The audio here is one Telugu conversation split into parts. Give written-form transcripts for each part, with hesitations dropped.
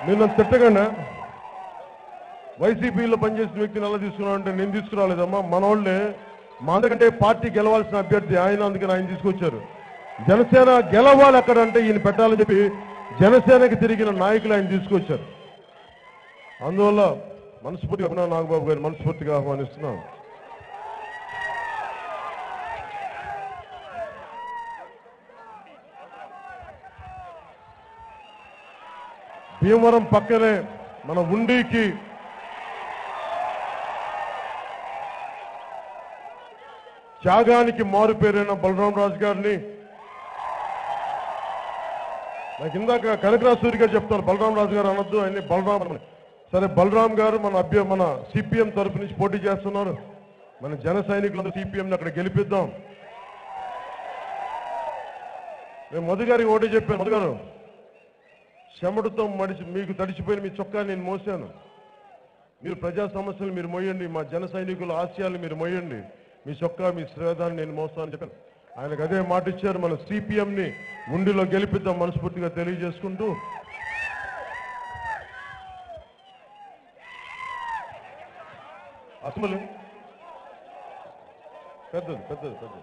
నిన్న తిట్టగానే వైసీపీలో పనిచేసిన వ్యక్తిని ఎలా తీసుకున్నావు అంటే నేను తీసుకురాలేదమ్మా, మనోళ్ళే మా అందరికంటే పార్టీ గెలవాల్సిన అభ్యర్థి ఆయన, అందుకని ఆయన తీసుకొచ్చారు. జనసేన గెలవాలి అక్కడంటే ఈయన పెట్టాలని చెప్పి జనసేనకి తిరిగిన నాయకులు ఆయన తీసుకొచ్చారు. అందువల్ల మనస్ఫూర్తిగా నాగబాబు గారు మనస్ఫూర్తిగా ఆహ్వానిస్తున్నాం. భీమవరం పక్కనే మన ఉండికి త్యాగానికి మారు పేరైన బలరామరాజు గారిని నాకు ఇందాక కనకరాజు గారు చెప్తారు, బలరామరాజు గారు అనొద్దు ఆయన్ని బలరాం. సరే, బలరాం గారు మన సిపిఎం తరఫు నుంచి పోటీ చేస్తున్నారు. మన జన సైనికులందరూ సిపిఎంని అక్కడ గెలిపిద్దాం. నేను మధు గారికి ఒకటి చెప్పాను, మధు గారు చెమటతో మీకు తడిచిపోయిన మీ చొక్కా నేను మోసాను, మీరు ప్రజా సమస్యలు మీరు మోయండి, మా జన సైనికుల ఆశయాలు మీరు మోయండి, మీ చొక్కా మీ శ్రేదాన్ని నేను మోస్తానని చెప్పాను. ఆయనకు అదే మాట ఇచ్చారు. మన సిపిఎంని ఉండిలో గెలిపిద్దాం మనస్ఫూర్తిగా తెలియజేసుకుంటూ అసలు పెద్దది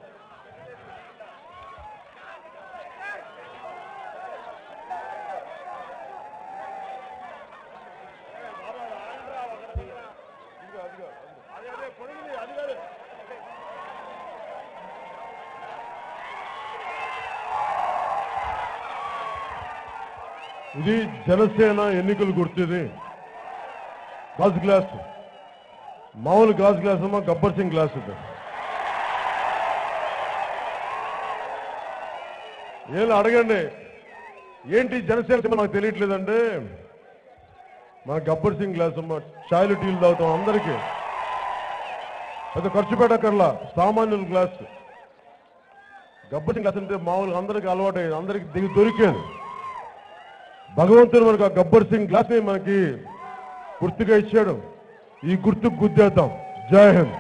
ఇది జనసేన ఎన్నికలు గుర్తుంది. గాజు గ్లాస్, మామూలు గాజు గ్లాస్ అమ్మా, గబ్బర్ సింగ్ గ్లాస్ ఉంది. ఏళ్ళు అడగండి, ఏంటి జనసేన నాకు తెలియట్లేదంటే మా గబ్బర్ సింగ్ గ్లాస్ అమ్మా, చాయ్లు టీలు తాగుతాం అందరికీ, పెద్ద ఖర్చు పెట్టక్కర్లా, సామాన్యుల గ్లాస్. గబ్బర్ సింగ్ గ్లాస్ అంటే మామూలుగా అందరికీ అలవాటు అయ్యేది, అందరికీ దిగి దొరికేది. భగవంతుడు మనకు ఆ గబ్బర్ సింగ్ గ్లాస్ ని మనకి గుర్తుగా ఇచ్చాడు. ఈ గుర్తుకు గుద్దేద్దాం. జై హింద్.